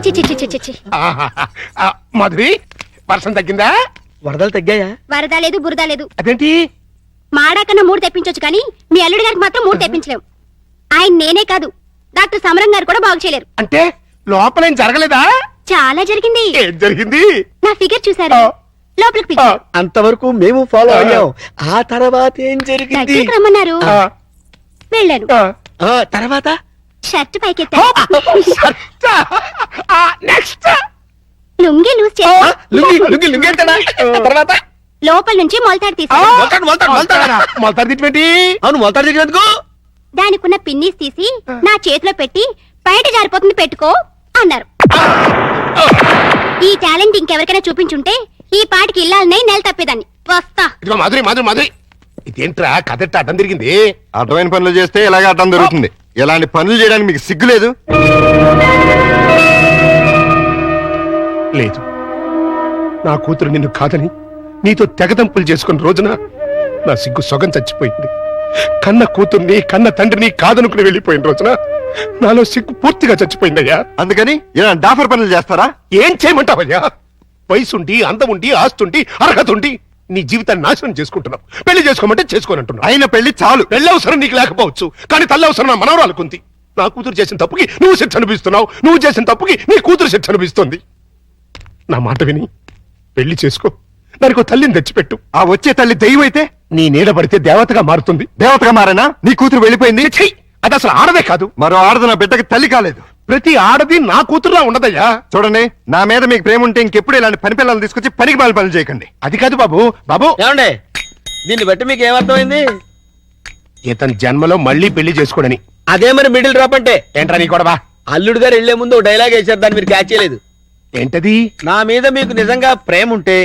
చి చి చి చి చి చి. మాధురి, వర్షం తగ్గిందా? వరదలు తగ్గాయా? వరద లేదు బురద లేదు. అదేంటి? మాడాకన్నా 3 తెప్పించొచ్చు కానీ మీ అల్లుడి గారికి మాత్రం 3 తెప్పించలేవు. ఆయన నేనే కాదు, డాక్టర్ సమరం గారు కూడా బాగు చేయలేరు. అంటే లోపల ఏం జరగలేదా? చాలా జరిగింది. ఏం జరిగింది? నా ఫిగర్ చూసారు, లోపలికి పిలిచారు. అంతవరకు మేము ఫాలో అయ్యాం. ఆ తర్వాత ఏం జరిగింది? దగ్గరికి రమ్మన్నారు, వెళ్ళాను. తర్వాత షర్ట్ పైకెత్తా, నెక్స్ట్ లుంగి లూజ్ చేసి తర్వాత లోపల నుంచి మొలతాడు తీసి మొలతాడు తిట్టి అవును మొలతాడు దగ్గర దానికున్న పిన్నీస్ తీసి నా చేతిలో పెట్టి బయట జారిపోతుంది పెట్టుకో అన్నారు. ఈ టాలెంట్ ఇంకెవరికైనా చూపించుంటే ఈ పాటికి ఇల్లాలనే నెల తప్పేదాన్ని. వస్తా. ఇదిగో మాధురి, మాధురి, మాధురి, ఇదేంట్రా కదట్ట అడ్డం తిరిగింది? అడ్డమైన పనులు చేస్తే ఇలాగే అడ్డం దొరుకుతుంది. ఇలాంటి పనులు చేయడానికి మీకు సిగ్గు లేదు? లేదు, నా కూతురు నిన్ను కాదని నీతో తెగదంపులు చేసుకున్న రోజున నా సిగ్గు సొగం చచ్చిపోయింది. కన్న కూతుర్ని కన్న తండ్రిని కాదనుకుని వెళ్ళిపోయిన రోజున నాలో సిగ్గు పూర్తిగా చచ్చిపోయిందయ్యా. అందుకని ఇలా డాఫర్ పనులు చేస్తారా? ఏం చేయమంటావయ్యా? వయసుండి, అందముండి, ఆస్తుండి, అర్హత ఉండి నీ జీవితాన్ని నాశనం చేసుకుంటున్నావు. పెళ్లి చేసుకోమంటే చేసుకోనంటున్నావు. అయిన పెళ్లి చాలు. పెళ్లి అవసరం నీకు లేకపోవచ్చు, కానీ తల్లి అవసరం నా మనవరాలకుంది. నా కూతురు చేసిన తప్పుకి నువ్వు శిక్ష అనిపిస్తున్నావు, నువ్వు చేసిన తప్పుకి నీ కూతురు శిక్ష అనిపిస్తుంది. నా మాట విని పెళ్లి చేసుకో, దానికి తల్లిని తెచ్చిపెట్టు. ఆ వచ్చే తల్లి దెయ్యం అయితే నీ నీడ పడితే దేవతగా మారుతుంది. దేవతగా మారేనా? నీ కూతురు వెళ్ళిపోయింది. ఛీ! అది అసలు ఆడదే కాదు. మరో ఆడది నా బిడ్డకి తల్లి కాలేదు. ప్రతి ఆడది నా కూతురులా ఉండదయ్యా. చూడండి, నా మీద మీకు ప్రేమ ఉంటే ఇంకెప్పుడు ఇలాంటి పని పిల్లలు తీసుకొచ్చి పనికి మాలి పనులు చేయకండి. అది కాదు బాబు. బాబు, ఏమండే, దీన్ని బట్టి మీకు ఏమర్థమైంది? ఇతని జన్మలో మళ్ళీ పెళ్లి చేసుకోడని. అదే మరి మిడిల్ డ్రాప్ అంటే. ఏంట్రా నీ గొడవ? అల్లుడు గారు వెళ్లే ముందు డైలాగ్ వేసారు, దాన్ని మీరు క్యాచ్ చేయలేదు. ఏంటది? నా మీద మీకు నిజంగా ప్రేమ ఉంటే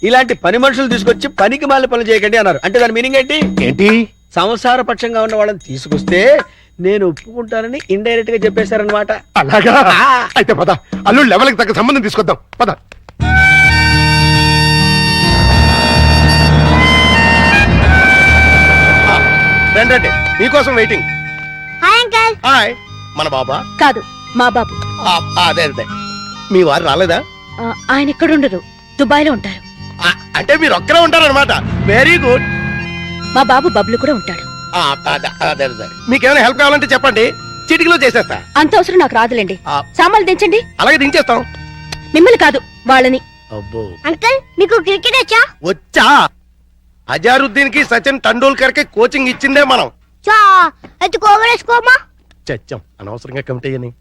ఇలాంటి పని మనుషులు తీసుకొచ్చి పనికి మాలి పనులు చేయకండి అన్నారు. అంటే దాని మీనింగ్ ఏంటి? ఏంటి? సంసార పక్షంగా ఉన్న వాళ్ళని తీసుకొస్తే నేను ఒప్పుకుంటానని ఇండైరెక్ట్ గా చెప్పేశారనమాట. అలాగా? అయితే పద, అల్లుడు లెవెల్కి తగ్గ సంబంధం తీసుకొద్దాం. పద. రండి, మీకోసం వెయిటింగ్. Hi uncle. హాయ్. మన బాబా? కాదు, మా బాబు. అదే అదే. మీ వారు రాలేదా? ఆయన ఇక్కడ ఉండరు, దుబాయ్ లో ఉంటారు. అంటే మీరు ఒక్కరే ఉంటారన్నమాట. Very good. మా బాబు బబ్లు కూడా ఉంటాడు. అదే. మీకేమైనా హెల్ప్ కావాలంటే చెప్పండి, చిటికలో చేసేస్తా. అంత అవసరం నాకు రాదులేండి. సామాన్లు దించండి. అలాగే దించేస్తాం. మిమ్మల్ని కాదు, వాళ్ళని. అబ్బో, అంకల్ మీకు క్రికెట్ వచ్చా? వచ్చా. అజారుద్దీన్ కి సచిన్ టెండూల్కర్ కి కోచింగ్ ఇచ్చిందే మనం. చచ్చాం అనవసరంగా కమిటీ అని.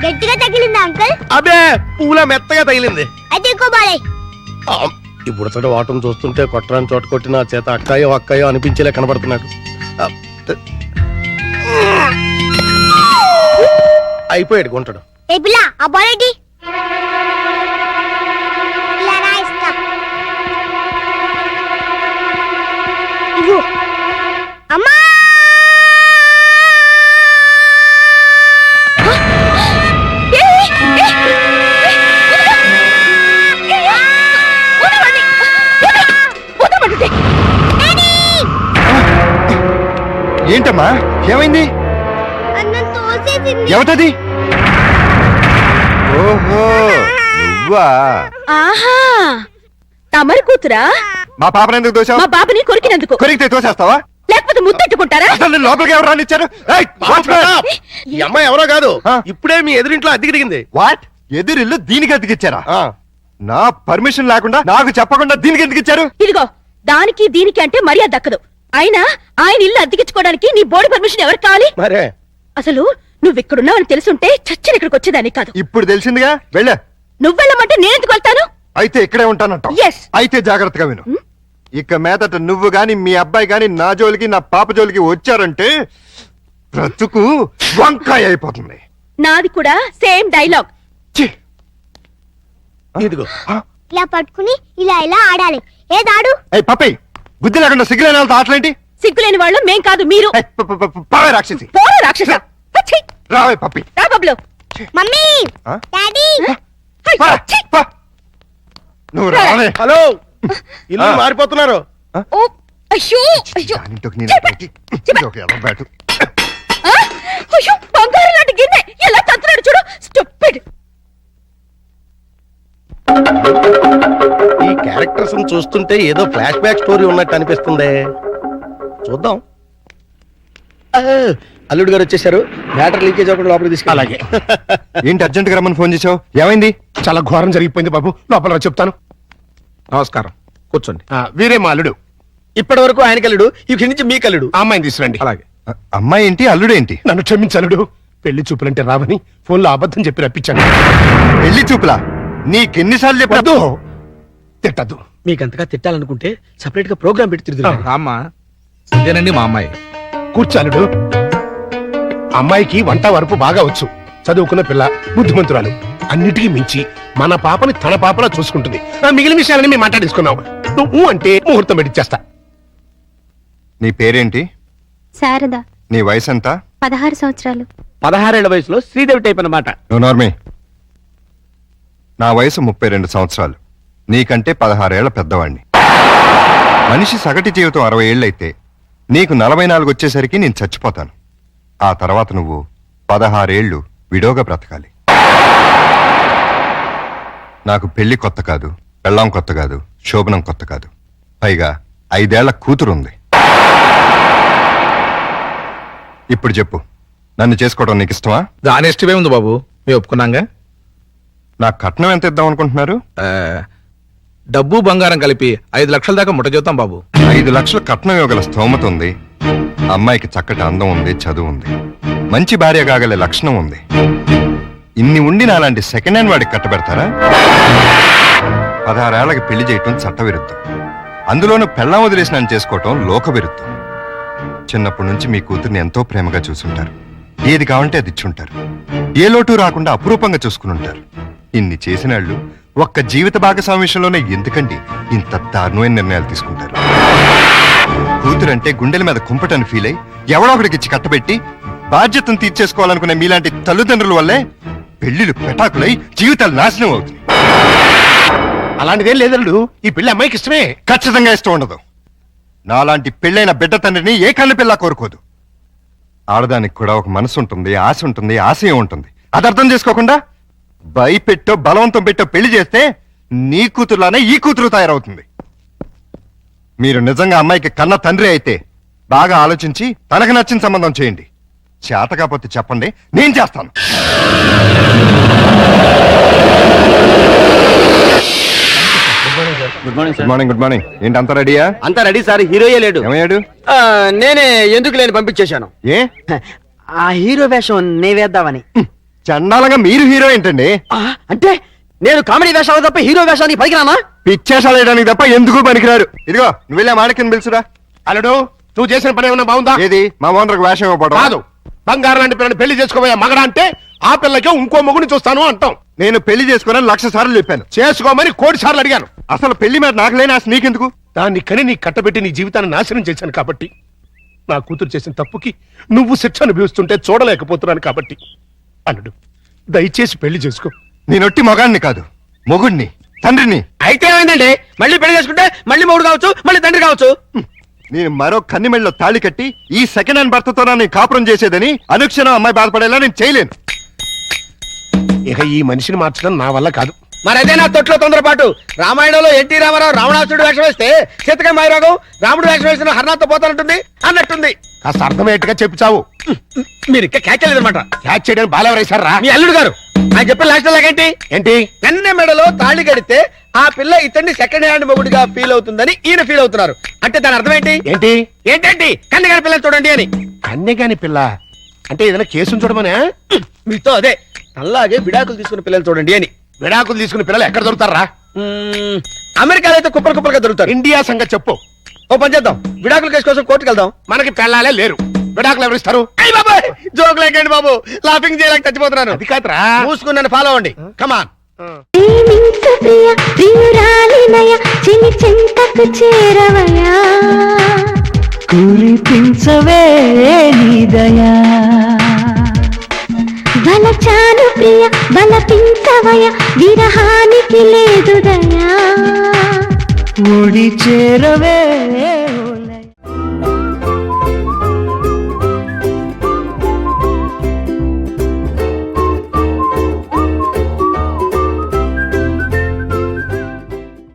గట్టిగా తగిలిందా అంకల్? అబే, పూల మెత్తగా తగిలింది. అయితే కోబాలే. ఇప్పుడు అసలు వాటం చూస్తుంటే కొట్టరాని చోట కొట్టిన చేత అక్కాయో అక్కాయో అనిపించేలా కనబడుతున్నాడు. అయిపోయాడు గుంటడు. ఏ పిల్ల, ఆ బాల్ ఏంటి? అమ్మా! ఏంటమ్మా, ఏమైంది? ఎవటది? ఓహో, నువ్వా? ఆహా, తమరి కూతురా? మా పాపను ఎందుకు తోసావు? మా బాబుని కొరికినందుకు. కొరికితే తోసేస్తావా? లేకపోతే ముద్దెట్టుకుంటారా? అసలు నేను లోపలికి ఎవరు రానిచ్చారు? ఈ అమ్మాయి ఎవరో కాదు, ఇప్పుడే మీ ఎదురింట్లో అద్దెకి దిగింది. వాట్? ఎదురిల్లు దీనికి అద్దెకిచ్చారా? నా పర్మిషన్ లేకుండా నాకు చెప్పకుండా దీనికి ఎందుకు ఇచ్చారు? ఇదిగో, దానికి దీనికి అంటే మర్యాద దక్కదు. అయినా ఆయన ఇల్లు అద్దెకించుకోవడానికి నీ బోర్డు పర్మిషన్ ఎవరికి కావాలి? మరే అసలు నువ్వు ఇక్కడున్నావని తెలుసుంటే చచ్చిన ఇక్కడికి వచ్చేదాన్ని కాదు. ఇప్పుడు తెలిసిందిగా, వెళ్ళా. నువ్వు వెళ్ళమంటే నేనెందుకు వెళ్తాను? అయితే ఇక్కడే ఉంటానంట. Yes. అయితే జాగ్రత్తగా విను. ఇక మీదట నువ్వు గాని మీ అబ్బాయి గాని నా జోలికి నా పాప జోలికి వచ్చారంటే బ్రతుకు వంకాయ అయిపోతుంది. నాది కూడా సేమ్ డైలాగ్. ఇదిగో, ఇలా పట్టుకుని ఇలా ఇలా ఆడాలి. ఏదాడు? పప్పి, బుద్ధి లేకుండా సిగ్గులేని వాళ్ళతో ఆటలేంటి? సిగ్గులేని వాళ్ళు మేం కాదు, మీరు. పావే రాక్షసి. పోరా రాక్షస. రావే పప్పి. రా బబ్లు. Mummy, daddy. నువ్వు రావే. హలో, ఇల్లు మారిపోతున్నారు. ఓ, అయ్యో అయ్యో దానింటోకి నేను బయటికి. ఇదొక ఎర్ర బ్యాటు. ఆ! అయ్యో బంగారం లాంటి గిన్నె ఎలా తంతున్నాడు చూడు స్టూపిడ్. ఈ క్యారెక్టర్స్ చూస్తుంటే ఏదో ఫ్లాష్ బ్యాక్ స్టోరీ ఉన్నట్టు అనిపిస్తుంది. చూద్దాం. అల్లుడు గారు వచ్చేసారు. మ్యాటర్ లీకేజ్ అవ్వకుండా లోపలికి తీసుకెళ్ళి. అలాగే. ఏంటి అర్జెంట్ గా రమ్మని ఫోన్ చేసావు? ఏమైంది? చాలా ఘోరం జరిగిపోయింది బాబు, లోపల రా చెప్తాను. నమస్కారం, కూర్చోండి. వీరే మా అల్లుడు. ఇప్పటి వరకు ఆయన కల్లుడు, ఇక్కడి నుంచి మీ కల్లుడు. ఆ అమ్మాయిని తీసురండి. అలాగే. అమ్మాయి ఏంటి, అల్లుడేంటి? నన్ను క్షమించలుడు, పెళ్లి చూపులంటే రావని ఫోన్లో అబద్ధం చెప్పి రప్పించాను. పెళ్లి చూపులా? నీకెన్నిసార్లు చెప్పదు? వద్దు, తిట్టద్దు. మీకంతగా తిట్టాలనుకుంటే సెపరేట్ గా ప్రోగ్రామ్ పెట్టి తిరుగుతారు. రామ్మా, ఇదేనండి మా అమ్మాయి. కూర్చాలుడు. అమ్మాయికి వంట వరపు బాగా వచ్చు, చదువుకున్న పిల్ల, బుద్ధిమంతురాలు. అన్నిటికీ మించి మన పాపని తన పాపలా చూసుకుంటుంది. మిగిలిన విషయాలని మేము మాట్లాడేసుకున్నాం. నువ్వు అంటే ముహూర్తం పెట్టిచ్చేస్తా. నీ పేరేంటి? శారద, నీ వయసు ఎంత? 16 సంవత్సరాలు. 16 ఏళ్ల వయసులో శ్రీదేవి టైప్ అన్నమాట. నువ్వు నార్మే. నా వయసు 32 సంవత్సరాలు. నీకంటే 16 ఏళ్ల పెద్దవాణ్ణి. మనిషి సగటు జీవితం 60 ఏళ్ళైతే నీకు 44 వచ్చేసరికి నేను చచ్చిపోతాను. ఆ తర్వాత నువ్వు 16 ఏళ్ళు విడోగా బ్రతకాలి. నాకు పెళ్లి కొత్త కాదు, పెళ్ళాం కొత్త కాదు, శోభనం కొత్త కాదు. పైగా 5 ఏళ్ల కూతురుంది. ఇప్పుడు చెప్పు, నన్ను చేసుకోవడం నీకు ఇష్టమా? దాని ఇష్టమే ఉంది బాబు, మేము ఒప్పుకున్నాగా. నా కట్నం ఎంత ఇద్దాం అనుకుంటున్నారు? డబ్బు బంగారం కలిపి 5 లక్షల దాకా ముట్ట చూద్దాం బాబు. 5 లక్షల కట్నం ఇవ్వగల స్తోమత ఉంది. అమ్మాయికి చక్కటి అందం ఉంది, చదువు ఉంది, మంచి భార్య కాగల లక్షణం ఉంది. ఇన్ని ఉండి నాలాంటి సెకండ్ హ్యాండ్ వాడికి కట్టబెడతారా? 16 ఏళ్లకి పెళ్లి చేయటం చట్టవిరుద్ధం. అందులోనూ పెళ్ళాం వదిలేసి నన్ను చేసుకోవటం లోక విరుద్ధం. చిన్నప్పటి నుంచి మీ కూతుర్ని ఎంతో ప్రేమగా చూసుంటారు. ఏది కావంటే అది ఇచ్చుంటారు. ఏ లోటు రాకుండా అపురూపంగా చూసుకుని ఉంటారు. ఇన్ని చేసినాళ్ళు ఒక్క జీవిత భాగస్వామి విషయంలోనే ఎందుకండి ఇంత దారుణమైన నిర్ణయాలు తీసుకుంటారు? కూతురంటే గుండెల మీద కుంపటని ఫీల్ అయి ఎవడో ఒకడికిచ్చి కట్టబెట్టి బాధ్యతను తీర్చేసుకోవాలనుకునే మీలాంటి తల్లిదండ్రుల వల్లే పెళ్లిళ్ళు పెటాకులై జీవితాలు నాశనం అవుతుంది. అలాంటిదేం లేదల్లుడు, ఈ పెళ్లి అమ్మాయికి ఇష్టమే. ఖచ్చితంగా ఇష్టం ఉండదు. నాలాంటి పెళ్ళైన బిడ్డ తండ్రిని ఏ కన్ను పిల్ల కోరుకోదు. ఆడదానికి కూడా ఒక మనసు ఉంటుంది, ఆశ ఉంటుంది, ఆశయం ఉంటుంది. అది అర్థం చేసుకోకుండా భయపెట్టో బలవంతం పెట్టో పెళ్లి చేస్తే నీ కూతురులానే ఈ కూతురు తయారవుతుంది. మీరు నిజంగా అమ్మాయికి కన్న తండ్రి అయితే బాగా ఆలోచించి తనకు నచ్చిన సంబంధం చేయండి. చేత కాకపోతే చెప్పండి, నేను చేస్తాను. Good morning. Good morning. ఏంటి అంతా రెడీయా? అంతా రెడీ సార్, హీరోయే లేడు. ఏమయ్యాడు? నేనే ఎందుకు లేని పంపించేశాను. ఏ ఆ హీరో వేషం నే వేద్దామని. చండాలంగా మీరు హీరో ఏంటండి? అంటే నేను కామెడీ వేషాలు తప్ప హీరో వేషానికి పనికిరానా? పిచ్చేసాలు వేయడానికి తప్ప ఎందుకు పనికిరారు. ఇదిగో నువ్వు వెళ్ళా మాడకిని పిలుచురా. అల్లుడు, నువ్వు చేసిన పని ఏమన్నా బాగుందా? ఏది మా ఓనర్కి వేషం ఇవ్వబడదు. కాదు, బంగారం లాంటి పిల్లని పెళ్లి చేసుకోబోయే మగడా అంటే ఆ పిల్లకే ఇంకో మొగుని చూస్తాను అంటాం. నేను పెళ్లి చేసుకోనని 1,00,000 సార్లు చెప్పాను. చేసుకోమని 1,00,000 సార్లు అడిగాను. అసలు పెళ్లి మీద నాకు లేని ఆశ నీకెందుకు? దాన్ని కని నీ కట్టబెట్టి నీ జీవితాన్ని నాశనం చేశాను కాబట్టి, నా కూతురు చేసిన తప్పుకి నువ్వు శిక్ష అనుభవిస్తుంటే చూడలేకపోతున్నాను కాబట్టి. అల్లుడు, దయచేసి పెళ్లి చేసుకో. నేనొట్టి మగాడిని కాదు, మొగుడిని, తండ్రిని. అయితే ఏమైందండి? మళ్ళీ పెళ్లి చేసుకుంటే మళ్ళీ మూడు కావచ్చు, మళ్ళీ తండ్రి కావచ్చు. నేను మరో కన్నిమెళ్ళలో తాళి కట్టి ఈ సెకండ్ హ్యాండ్ భర్తతో నేను కాపురం చేసేదని అనుక్షణం అమ్మాయి బాధపడేలా నేను చేయలేను. ఇక ఈ మనిషిని మార్చడం నా వల్ల కాదు. మరి అదే నా తొట్లో తొందరపాటు. రామాయణంలో ఎన్టీ రామారావు రావణాసుడు వేషం వేస్తే సీతక మాయరాగం రాముడు వేషం వేసిన హర్నాథ్తో పోతానంటుంది అన్నట్టుంది. కాస్త అర్థమయ్యేట్టుగా చెప్పు చావు. మీరు ఇంకా క్యాచ్ అనమాట. క్యాచ్ చేయడానికి బాలెవరేశారా? మీ అల్లుడు గారు ఆయన చెప్పిన లాస్ట్ లాగేంటి ఏంటి? కన్నె మెడలో తాళి కడితే ఆ పిల్ల ఇతన్ని సెకండ్ హ్యాండ్ మొగుడిగా ఫీల్ అవుతుందని ఈయన ఫీల్ అవుతున్నారు. అంటే దాని అర్థం ఏంటి? ఏంటి ఏంటండి కన్నె గారి పిల్లని చూడండి అని. కన్యగాని పిల్ల అంటే ఏదైనా కేసును చూడమనే? మీతో అదే అలాగే విడాకులు తీసుకున్న పిల్లలు చూడండి అని. విడాకులు తీసుకునే పిల్లలు ఎక్కడ దొరుకుతారా? అమెరికాలో అయితే కుప్పలు కుప్పలుగా దొరుకుతారు. ఇండియా సంగతి చెప్పు. ఓ పని చేద్దాం, విడాకుల కేసు కోసం కోర్టుకు వెళ్దాం. మనకి పెళ్ళాలే లేరు, విడాకులు ఎవరిస్తారు? అయ్య బాబాయ్, జోక్ లేకండి బాబు, లాఫింగ్ చేయలేక చచ్చిపోతున్నాను. అది కాదురా. మూసుకుని నన్ను ఫాలో అవ్వండి. కమాన్. ప్రేమించు ప్రియ ప్రియురాలినయ చిని చింతకు చేరవయా కురిపించవే నీదయా బలచాను ప్రియ బలపించవయ విరహానికి లేదు దయా ఒడి చేరవే